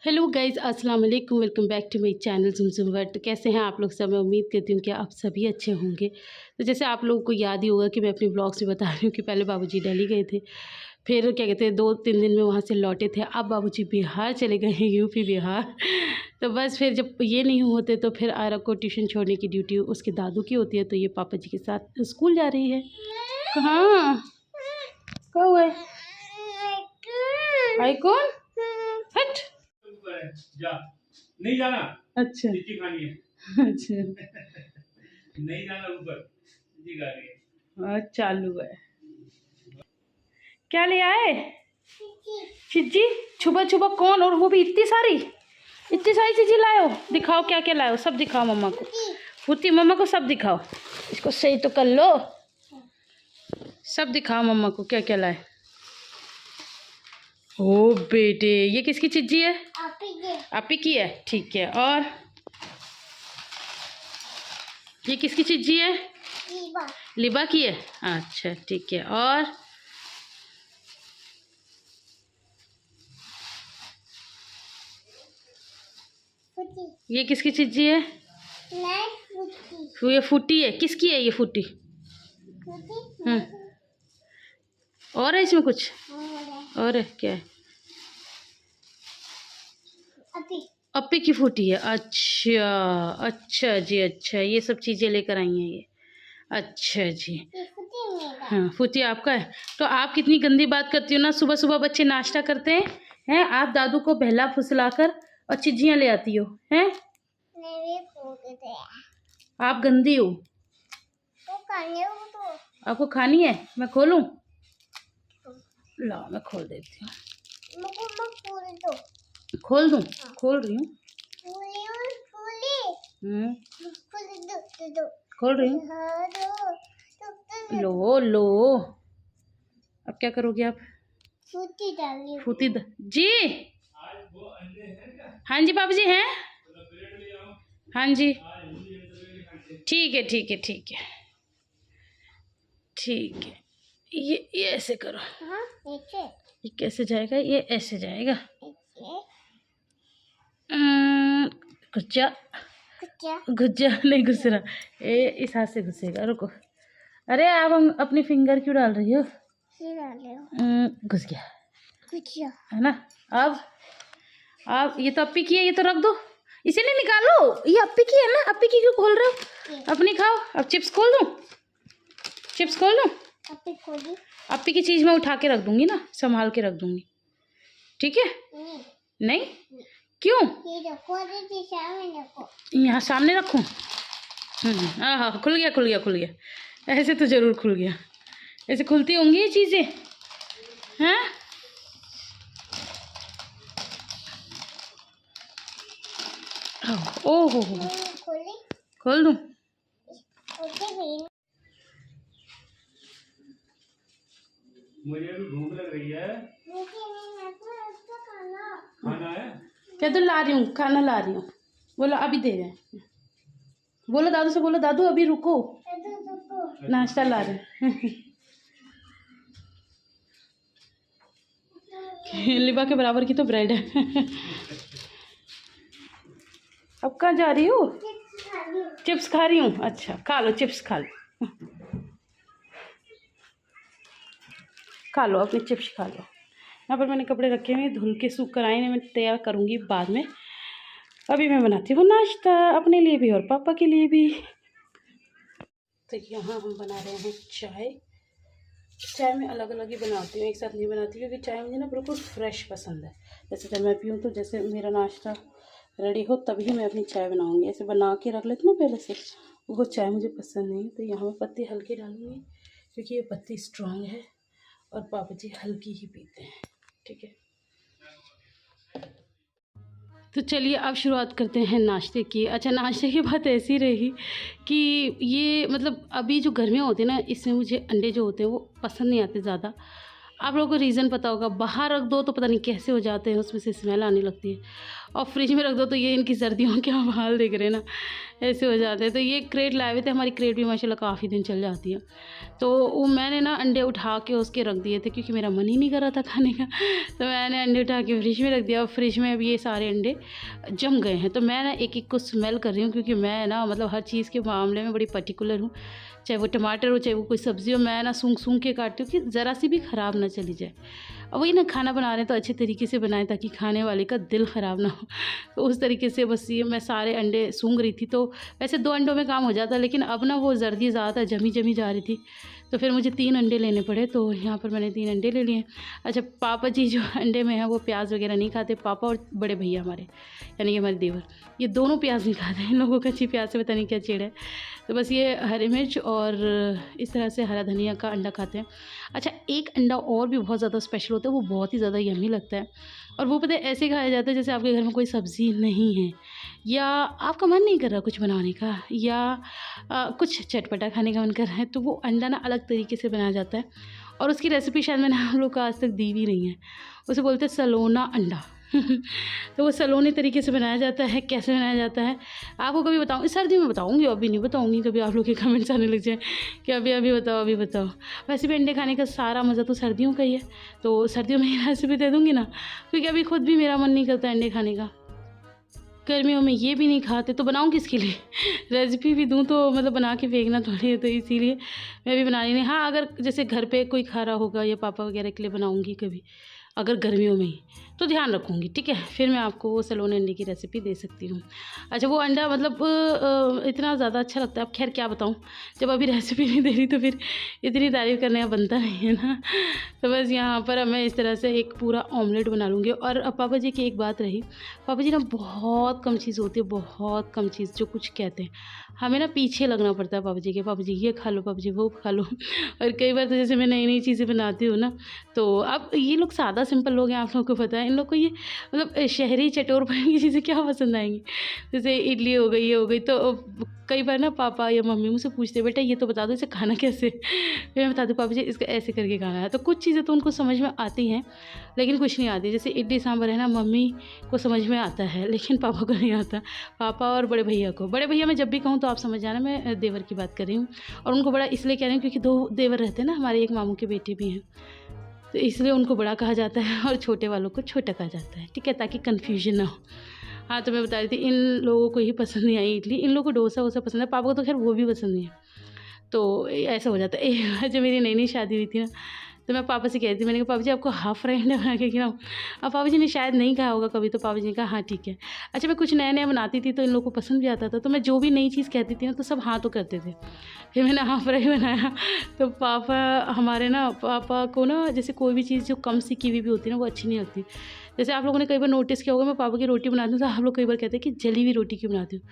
Hello guys, अस्सलाम वालेकुम। Welcome back to my channel Jhumjhum world. तो कैसे हैं आप लोग सब? मैं उम्मीद करती हूँ कि आप सभी अच्छे होंगे। तो जैसे आप लोगों को याद ही होगा कि मैं अपने ब्लॉग्स में बता रही हूँ कि पहले बाबूजी दिल्ली गए थे, फिर क्या कहते हैं 2-3 दिन में वहाँ से लौटे थे। अब बाबूजी बिहार चले गए हैं, यूपी बिहार। तो बस फिर जब ये नहीं होते तो फिर आयरा को ट्यूशन छोड़ने की ड्यूटी उसके दादू की होती है, तो ये पापा जी के साथ स्कूल जा रही है। कहाँ क्या हुआ है? आई कौन? हट। जा नहीं जाना। अच्छा चिट्ठी खानी है। अच्छा नहीं जाना ऊपर, चिट्ठी खानी है। चालू है। क्या ले आए? चिज्जी। छुपा छुपा कौन? और वो भी इतनी सारी चीजें लाए हो। दिखाओ क्या क्या लाए हो, सब दिखाओ मम्मा को। फूटी मम्मा को सब दिखाओ। इसको सही तो कर लो, सब दिखाओ मम्मा को क्या क्या लाए। ओ बेटे, ये किसकी चिज्जी है? आपी की है, ठीक है। और ये किसकी चिज्जी है? लिबा की है, अच्छा ठीक है। और ये किसकी चिज्जी है? ये फूटी है, किसकी है ये फूटी? और है इसमें कुछ? और है क्या है? अपी की फूटी है, अच्छा अच्छा जी, अच्छा ये सब चीज़ें लेकर आई हैं ये, अच्छा जी। हाँ, फूटी आपका है। तो आप कितनी गंदी बात करती हो ना, सुबह सुबह बच्चे नाश्ता करते हैं, आप दादू को बहला फुसलाकर और चिज्जियाँ ले आती हो हैं। आप गंदी हो। आपको खानी है? मैं खोलूं? ला मैं खोल देती हूँ। खोल दूं? खोल रही हूँ। खोल रही हूँ। लो लो, अब क्या करोगे आप? फूटी जी। हाँ जी बाबू जी हैं। हाँ जी ठीक है ठीक है ठीक है ठीक है। ये ऐसे करो। ये कैसे जाएगा? ये ऐसे जाएगा। गुज्जा गुज्जा नहीं घुस रहा, ये इस हाथ से घुसेगा। रुको, अरे आप हम अपनी फिंगर क्यों डाल रही हो? घुस गया है ना। अब ये तो अप्पी की है, ये तो रख दो, इसे नहीं निकालो, ये अप्पी की है ना। अप्पी की क्यों खोल रहे हो? अपनी खाओ। अब चिप्स खोल दूं? चिप्स खोल दूं? अप्पी की चीज मैं उठा के रख दूंगी ना, संभाल के रख दूंगी, ठीक है? नहीं क्यों? यहाँ सामने रखूं? हाँ हाँ, खुल गया खुल गया खुल गया। ऐसे तो जरूर खुल गया, ऐसे खुलती होंगी ये चीजें हैं। ओहो खोल दूं? मुझे भी भूख लग रही है। खाना है? क्या तो ला रही हूँ, खाना ला रही हूँ। बोलो अभी दे रहे हैं। बोलो दादू से, बोलो दादू अभी रुको, नाश्ता ला रहे हैं। लिबा के बराबर की तो ब्रेड है। अब कहाँ जा रही हो? चिप्स खा रही हूँ, अच्छा खा लो, चिप्स खा लो, खा लो अपने चिप्स खा लो। यहाँ पर मैंने कपड़े रखे हुए, धुल के सूख कर आए हैं, मैं तैयार करूँगी बाद में। अभी मैं बनाती हूँ नाश्ता अपने लिए भी और पापा के लिए भी। तो यहाँ हम बना रहे हैं चाय। चाय में अलग अलग ही बनाती हूँ, एक साथ नहीं बनाती, क्योंकि चाय मुझे ना बिल्कुल फ्रेश पसंद है। जैसे जब मैं पीऊँ तो जैसे मेरा नाश्ता रेडी हो तभी मैं अपनी चाय बनाऊँगी, ऐसे बना के रख लेती हूँ पहले से, वो चाय मुझे पसंद नहीं। तो यहाँ मैं पत्ती हल्की डालूँगी, क्योंकि ये पत्ती स्ट्रॉन्ग है और पापा जी हल्की ही पीते हैं, ठीक है। तो चलिए अब शुरुआत करते हैं नाश्ते की। अच्छा, नाश्ते की बात ऐसी रही कि ये मतलब अभी जो गर्मियाँ होती हैं ना, इसमें मुझे अंडे जो होते हैं वो पसंद नहीं आते ज़्यादा। आप लोगों को रीज़न पता होगा, बाहर रख दो तो पता नहीं कैसे हो जाते हैं, उसमें से स्मेल आने लगती है, और फ्रिज में रख दो तो ये इनकी सर्दियों के हम हाल देख रहे हैं ना, ऐसे हो जाते हैं। तो ये क्रेट लाए हुए थे, हमारी क्रेट भी माशाल्लाह काफ़ी दिन चल जाती है। तो वो मैंने ना अंडे उठा के उसके रख दिए थे क्योंकि मेरा मन ही नहीं कर रहा था खाने का, तो मैंने अंडे उठा के फ्रिज में रख दिया, और फ्रिज में अब ये सारे अंडे जम गए हैं। तो मैं ना एक एक को स्मेल कर रही हूँ, क्योंकि मैं ना मतलब हर चीज़ के मामले में बड़ी पर्टिकुलर हूँ, चाहे वो टमाटर हो चाहे वो कोई सब्ज़ी हो, मैं ना सूंघ सूंघ के काटती हूँ कि ज़रा सी भी ख़राब ना चली जाए। अब वही ना, खाना बना रहे हैं तो अच्छे तरीके से बनाएं ताकि खाने वाले का दिल ख़राब ना हो। तो उस तरीके से बस ये मैं सारे अंडे सूंघ रही थी। तो वैसे 2 अंडों में काम हो जाता, लेकिन अब ना वो जर्दी ज़्यादा जमी जमी जा रही थी, तो फिर मुझे 3 अंडे लेने पड़े। तो यहाँ पर मैंने 3 अंडे ले लिए। अच्छा, पापा जी जो अंडे में हैं वो प्याज वगैरह नहीं खाते, पापा और बड़े भैया हमारे, यानी कि हमारे देवर, ये दोनों प्याज नहीं खाते। इन लोगों का अच्छी प्याज से पता नहीं क्या चिढ़ है। तो बस ये हरी मिर्च और इस तरह से हरा धनिया का अंडा खाते हैं। अच्छा, एक अंडा और भी बहुत ज़्यादा स्पेशल होता है, वो बहुत ही ज़्यादा यम्मी लगता है, और वो पता है ऐसे खाया जाता है जैसे आपके घर में कोई सब्ज़ी नहीं है, या आपका मन नहीं कर रहा कुछ बनाने का, या कुछ चटपटा खाने का मन कर रहा है, तो वो अंडा ना अलग तरीके से बनाया जाता है। और उसकी रेसिपी शायद मैंने आप लोग को आज तक दी भी नहीं है। उसे बोलते हैं सलोना अंडा। तो वो सलोने तरीके से बनाया जाता है। कैसे बनाया जाता है आपको कभी बताऊँ, सर्दी में बताऊँगी, अभी नहीं बताऊँगी। कभी आप लोग के कमेंट्स आने लग जाए कि अभी बताओ, अभी बताओ। वैसे भी अंडे खाने का सारा मज़ा तो सर्दियों का ही है, तो सर्दियों में ये रेसिपी दे दूँगी ना, क्योंकि अभी खुद भी मेरा मन नहीं करता अंडे खाने का। गर्मियों में ये भी नहीं खाते, तो बनाऊँ किसके लिए? रेसिपी भी दूँ तो मतलब बना के फेंकना थोड़ी है, तो इसीलिए मैं भी बना रही नहीं। हाँ, अगर जैसे घर पे कोई खा रहा होगा या पापा वगैरह के लिए बनाऊँगी कभी, अगर गर्मियों में ही, तो ध्यान रखूँगी, ठीक है? फिर मैं आपको वो सलोने अंडे की रेसिपी दे सकती हूँ। अच्छा, वो अंडा मतलब इतना ज़्यादा अच्छा लगता है, अब खैर क्या बताऊँ, जब अभी रेसिपी नहीं दे रही तो फिर इतनी तारीफ़ करने का बनता नहीं है ना। तो बस यहाँ पर अब मैं इस तरह से एक पूरा ऑमलेट बना लूँगी। और अब पापा जी की एक बात रही, पापा जी ना बहुत कम चीज़ होती है, बहुत कम चीज़ जो कुछ कहते हैं, हमें ना पीछे लगना पड़ता है पापा जी के। पापा जी ये खा लो, पापा जी वो खा लो। और कई बार तो जैसे मैं नई-नई चीज़ें बनाती हूँ ना, तो अब ये लोग सादा सिंपल लोग हैं, आप लोगों को पता है। इन लोग को ये मतलब शहरी चटोरपन की चीज़ें क्या पसंद आएँगी। जैसे इडली हो गई, ये हो गई, तो कई बार ना पापा या मम्मी मुझसे पूछते, बेटा ये तो बता दो इसे खाना कैसे? फिर मैं बताती हूँ, पापा जी इसका ऐसे करके खाना है। तो कुछ चीज़ें तो उनको समझ में आती हैं, लेकिन कुछ नहीं आती। जैसे इडली सांभर है ना, मम्मी को समझ में आता है, लेकिन पापा को नहीं आता। पापा और बड़े भैया को, बड़े भैया मैं जब भी कहूँ तो आप समझ जाना मैं देवर की बात कर रही हूँ। और उनको बड़ा इसलिए कह रही हूँ क्योंकि 2 देवर रहते हैं ना, हमारे एक मामू के बेटे भी हैं, तो इसलिए उनको बड़ा कहा जाता है और छोटे वालों को छोटा कहा जाता है, ठीक है? ताकि कन्फ्यूजन ना हो। हाँ, तो मैं बता रही थी, इन लोगों को ही पसंद नहीं आई इडली, इन लोगों को डोसा वोसा पसंद है, पापा को तो खैर वो भी पसंद नहीं है। तो ऐसा हो जाता है। एक बार जब मेरी नई-नई शादी हुई थी ना, तो मैं पापा से कह रही थी, मैंने कहा पापा जी आपको हाफ़ फ्राई अंडा बना के खिलाऊँ? अब पापा जी ने शायद नहीं खाया होगा कभी, तो पापा जी ने कहा हाँ ठीक है। अच्छा, मैं कुछ नया-नया बनाती थी तो इन लोगों को पसंद भी आता था, तो मैं जो भी नई चीज़ कहती थी ना तो सब हाँ तो करते थे। फिर मैंने हाफ़ फ्राई बनाया, तो पापा हमारे ना, पापा को ना जैसे कोई भी चीज़ जो कम सिकी हुई भी होती है ना वो अच्छी नहीं लगती। जैसे आप लोगों ने कई बार नोटिस किया होगा, मैं पापा की रोटी बनाती हूँ तो आप लोग कई बार कहते हैं कि जली हुई रोटी क्यों बनाती हो?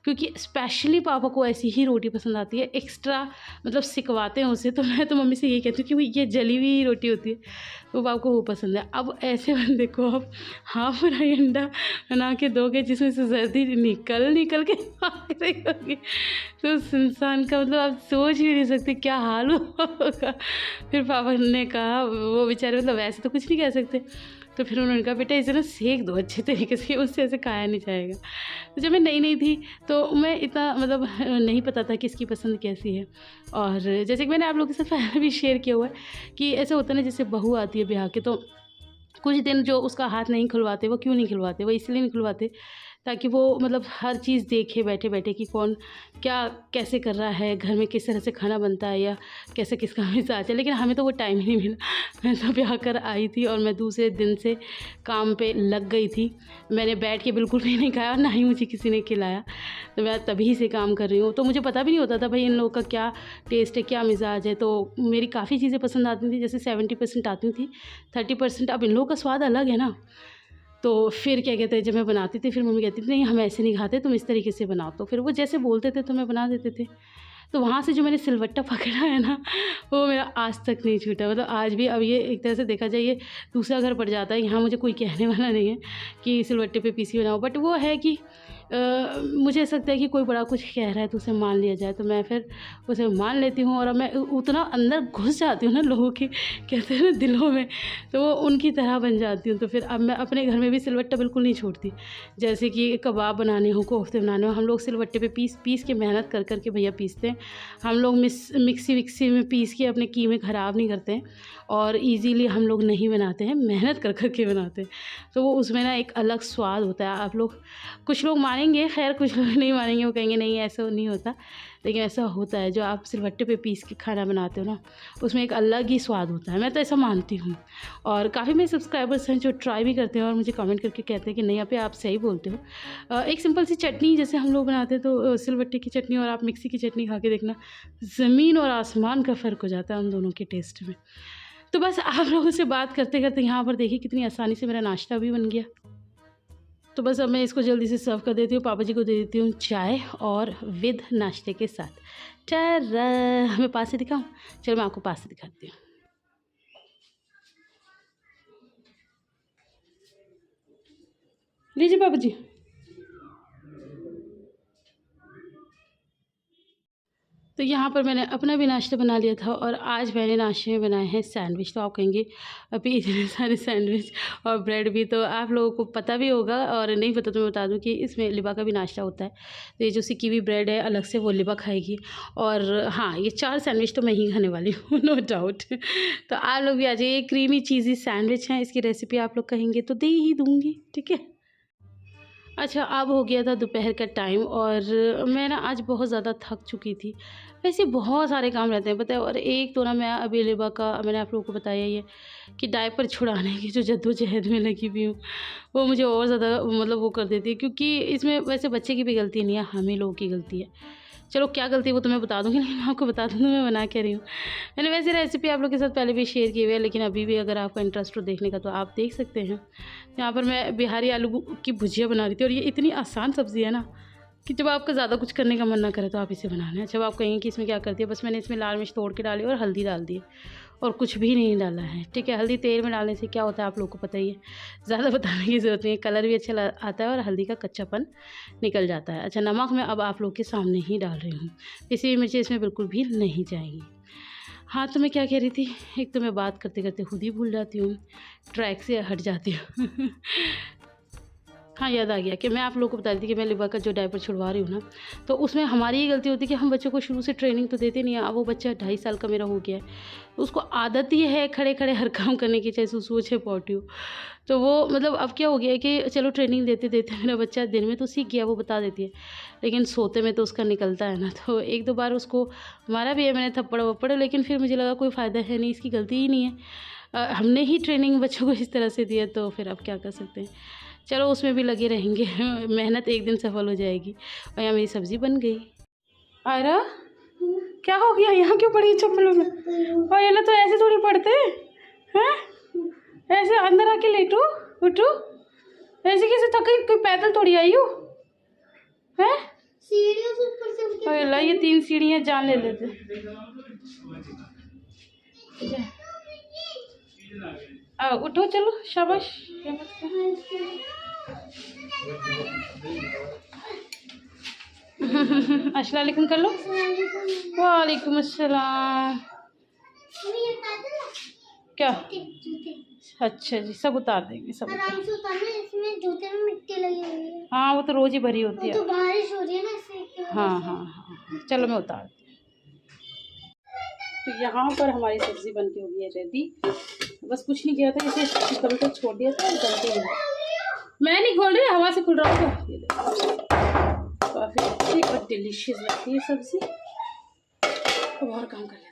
क्योंकि स्पेशली पापा को ऐसी ही रोटी पसंद आती है, एक्स्ट्रा मतलब सिकवाते हैं उसे। तो मैं तो मम्मी से यही कहती हूँ कि भाई ये जली हुई रोटी होती है, तो पापा को वो पसंद है। अब ऐसे बंदे को आप हाफ़ फ्राई अंडा बना के दोगे जिसमें से जर्दी निकल के भाग रही होगी, तो उस इंसान का मतलब आप सोच भी नहीं सकते क्या हाल होगा। फिर पापा ने कहा, वो बेचारे मतलब वैसे तो कुछ नहीं कह सकते, तो फिर उन्होंने कहा बेटा इसे ना सेक दो अच्छे तरीके से, उससे ऐसे खाया नहीं जाएगा। तो जब मैं नई थी तो मैं इतना मतलब नहीं पता था कि इसकी पसंद कैसी है। और जैसे कि मैंने आप लोगों के साथ पहले भी शेयर किया हुआ है कि ऐसा होता है ना, जैसे बहू आती है ब्याह के, तो कुछ दिन जो उसका हाथ नहीं खुलवाते, वो क्यों नहीं खुलवाते? वो इसलिए नहीं खुलवाते ताकि वो मतलब हर चीज़ देखे बैठे-बैठे कि कौन क्या कैसे कर रहा है, घर में किस तरह से खाना बनता है, या कैसे किसका मिज़ाज है। लेकिन हमें तो वो टाइम ही नहीं मिला। मैं तो ब्याह कर आई थी और मैं दूसरे दिन से काम पे लग गई थी। मैंने बैठ के बिल्कुल भी नहीं खाया और ना ही मुझे किसी ने खिलाया। तो मैं तभी से काम कर रही हूँ, तो मुझे पता भी नहीं होता था भाई इन लोगों का क्या टेस्ट है, क्या मिज़ाज है। तो मेरी काफ़ी चीज़ें पसंद आती थी, जैसे 70% आती थी, 30% अब इन लोगों का स्वाद अलग है ना। तो फिर क्या कहते हैं, जब मैं बनाती थी फिर मम्मी कहती थी नहीं हम ऐसे नहीं खाते, तुम इस तरीके से बनाओ। तो फिर वो जैसे बोलते थे तो मैं बना देते थे। तो वहाँ से जो मैंने सिलवट्टा पकड़ा है ना, वो मेरा आज तक नहीं छूटा। मतलब आज भी, अब ये एक तरह से देखा जाए ये दूसरा घर पड़ जाता है, यहाँ मुझे कोई कहने वाला नहीं है कि सिलवट्टे पे पीसी बनाओ। बट वो है कि मुझे ऐसा लगता है कि कोई बड़ा कुछ कह रहा है तो उसे मान लिया जाए, तो मैं फिर उसे मान लेती हूँ। और अब मैं उतना अंदर घुस जाती हूँ ना लोगों के कहते हैं ना दिलों में, तो वो उनकी तरह बन जाती हूँ। तो फिर अब मैं अपने घर में भी सिलवट्टा बिल्कुल नहीं छोड़ती। जैसे कि कबाब बनाने हो, कोफ्ते बनाने हो, हम लोग सिलवट्टे पे पीस के मेहनत कर के भैया पीसते हैं। हम लोग मिक्सी विक्सी में पीस के अपने कीमे ख़राब नहीं करते हैं, और ईज़िली हम लोग नहीं बनाते हैं, मेहनत कर के बनाते हैं। तो वो उसमें ना एक अलग स्वाद होता है। आप लोग, कुछ लोग मानेंगे, खैर कुछ लोग नहीं मानेंगे, वो कहेंगे नहीं ऐसा नहीं होता, लेकिन ऐसा होता है। जो आप सिलवट्टे पे पीस के खाना बनाते हो ना, उसमें एक अलग ही स्वाद होता है। मैं तो ऐसा मानती हूँ। और काफ़ी मेरे सब्सक्राइबर्स हैं जो ट्राई भी करते हैं और मुझे कमेंट करके कहते हैं कि नहीं आप सही बोलते हो। एक सिंपल सी चटनी जैसे हम लोग बनाते हैं, तो सिलवट्टे की चटनी और आप मिक्सी की चटनी खा के देखना, ज़मीन और आसमान का फ़र्क हो जाता है उन दोनों के टेस्ट में। तो बस आप लोगों से बात करते करते यहाँ पर देखिए कितनी आसानी से मेरा नाश्ता भी बन गया। तो बस अब मैं इसको जल्दी से सर्व कर देती हूँ, पापा जी को दे देती हूँ चाय और विद नाश्ते के साथ। टारा, मैं पास से दिखाऊँ? चलो मैं आपको पास से दिखाती हूँ। लीजिए पापा जी। तो यहाँ पर मैंने अपना भी नाश्ता बना लिया था, और आज मैंने नाश्ते में बनाए हैं सैंडविच। तो आप कहेंगे अभी इतने सारे सैंडविच और ब्रेड भी, तो आप लोगों को पता भी होगा, और नहीं पता तो मैं बता दूं कि इसमें लिबा का भी नाश्ता होता है। तो ये जो सिकी हुई ब्रेड है अलग से, वो लिबा खाएगी। और हाँ, ये 4 सैंडविच तो मैं ही खाने वाली हूँ, नो डाउट। तो आप लोग भी आ जाइए। क्रीमी चीज़ी सैंडविच हैं, इसकी रेसिपी आप लोग कहेंगे तो दे ही दूँगी, ठीक है। अच्छा, अब हो गया था दोपहर का टाइम, और मैं ना आज बहुत ज़्यादा थक चुकी थी। वैसे बहुत सारे काम रहते हैं पता है, और एक तो ना मैं अभी लिबा का, मैंने आप लोगों को बताया ही है कि डायपर छुड़ाने की जो जद्दोजहद में लगी हुई हूँ, वो मुझे और ज़्यादा मतलब वो कर देती है। क्योंकि इसमें वैसे बच्चे की भी गलती नहीं है, हम ही लोगों की गलती है। चलो क्या गलती है वो तो मैं बता दूँगी, लेकिन मैं आपको बता दूँ मैं बना क्या रही हूँ। मैंने वैसे रेसिपी आप लोग के साथ पहले भी शेयर की हुई है, लेकिन अभी भी अगर आपका इंटरेस्ट हो देखने का तो आप देख सकते हैं। यहाँ पर मैं बिहारी आलू की भुजिया बना रही थी, और ये इतनी आसान सब्ज़ी है ना कि जब आपका ज़्यादा कुछ करने का मन ना करे तो आप इसे बनाना है। जब आप कहेंगे कि इसमें क्या करती है, बस मैंने इसमें लाल मिर्च तोड़ के डाली और हल्दी डाल दी, और कुछ भी नहीं डाला है, ठीक है। हल्दी तेल में डालने से क्या होता है आप लोगों को पता ही है, ज़्यादा बताने की ज़रूरत नहीं है। कलर भी अच्छा आता है और हल्दी का कच्चापन निकल जाता है। अच्छा, नमक मैं अब आप लोग के सामने ही डाल रही हूँ, इसी मिर्ची इसमें बिल्कुल भी नहीं जाएंगी। हाँ, तो मैं क्या कह रही थी, एक तो मैं बात करते करते खुद ही भूल जाती हूँ, ट्रैक से हट जाती हूँ। हाँ, याद आ गया कि मैं आप लोगों को बता रही थी कि मैं लिबा का जो डायपर छुड़वा रही हूँ ना, तो उसमें हमारी ही गलती होती है कि हम बच्चों को शुरू से ट्रेनिंग तो देते नहीं है। अब वो बच्चा 2.5 साल का मेरा हो गया है, तो उसको आदत ही है खड़े खड़े हर काम करने की, चाहे सुसु चाहे पॉटी हो। तो वो मतलब अब क्या हो गया है कि चलो ट्रेनिंग देते देते मेरा बच्चा दिन में तो सीख गया, वो बता देती है, लेकिन सोते में तो उसका निकलता है ना। तो 1-2 बार उसको मारा भी है मैंने थप्पड़ वप्पड़, लेकिन फिर मुझे लगा कोई फ़ायदा है नहीं, इसकी गलती ही नहीं है। हमने ही ट्रेनिंग बच्चों को इस तरह से दी है, तो फिर अब क्या कर सकते हैं। चलो उसमें भी लगे रहेंगे। मेहनत एक दिन सफल हो जाएगी। और यहाँ मेरी सब्ज़ी बन गई। आयरा, क्या हो गया, यहाँ क्यों पड़ी चप्पलों में? और ये लोग तो ऐसे थोड़ी पड़ते हैं, ऐसे अंदर आके लेटो, उठो, ऐसे कैसे थकी? कोई पैदल थोड़ी आई हो, हैं? सीढ़ियों से ऊपर चल के, और ये 3 सीढ़ियाँ जान ले लेते। उठो, चलो, शाबाश। अस्सलाम वालेकुम कर लो। वालेकुम अस्सलाम। क्या? अच्छा जी, सब उतार देंगे, सब आराम से उतारना, इसमें जूते में मिट्टी लगी हुई है। हाँ, वो तो रोज ही भरी होती है, तो बारिश हो रही है ना इससे। हाँ, चलो मैं उतार दी। तो यहाँ पर हमारी सब्ज़ी बन के हो गई है रेडी। बस कुछ नहीं किया था, इसे कभी तो छोड़ दिया था, गलती नहीं, मैं नहीं खोल रही, हवा से खुल रहा था। काफ़ी अच्छी और डिलीशियस लगती है सब्ज़ी। तो और काम कर लेते हैं।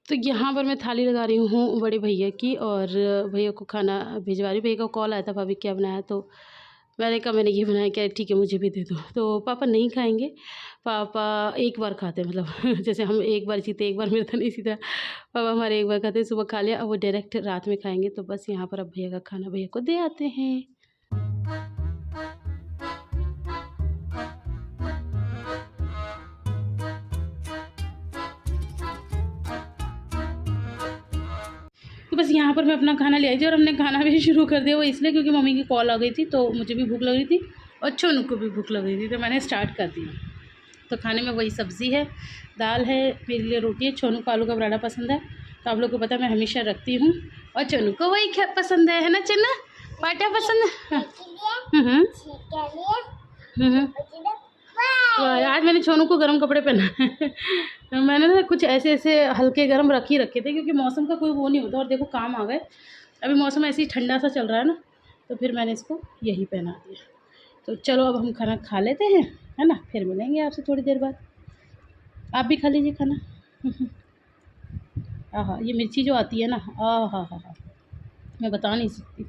तो यहाँ पर मैं थाली लगा रही हूँ बड़े भैया की, और भैया को खाना भिजवा रही। भैया का कॉल आया था, भाभी क्या बनाया, तो मैंने कहा मैंने ये बनाया, क्या ठीक है मुझे भी दे दो। तो पापा नहीं खाएंगे, पापा एक बार खाते हैं, मतलब जैसे हम एक बार जीते एक बार मिलता नहीं, सीधा पापा हमारे एक बार खाते हैं, सुबह खा लिया, अब वो डायरेक्ट रात में खाएंगे। तो बस यहाँ पर अब भैया का खाना भैया को दे आते हैं। बस यहाँ पर मैं अपना खाना ले आई थी और हमने खाना भी शुरू कर दिया। वो इसलिए क्योंकि मम्मी की कॉल आ गई थी तो मुझे भी भूख लग रही थी और छोनू को भी भूख लग रही थी, तो मैंने स्टार्ट कर दिया। तो खाने में वही सब्ज़ी है, दाल है, मेरे लिए रोटी है। छोनू को आलू का पराठा पसंद है, तो आप लोग को पता है मैं हमेशा रखती हूँ, और छोनू को वही पसंद है ना चन्ना, पराठा पसंद है। आज मैंने छोनू को गर्म कपड़े पहना मैंने ना कुछ ऐसे ऐसे हल्के गर्म रख ही रखे थे, क्योंकि मौसम का कोई वो नहीं होता। और देखो काम आ गए, अभी मौसम ऐसे ही ठंडा सा चल रहा है ना, तो फिर मैंने इसको यही पहना दिया। तो चलो अब हम खाना खा लेते हैं, है ना, फिर मिलेंगे आपसे थोड़ी देर बाद। आप भी खा लीजिए खाना। हाँ, ये मिर्ची जो आती है ना, हाँ, मैं बता नहीं सकती।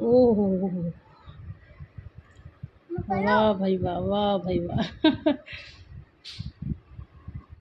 ओह हो, वाह भाई वाह, वाह भाई वाह।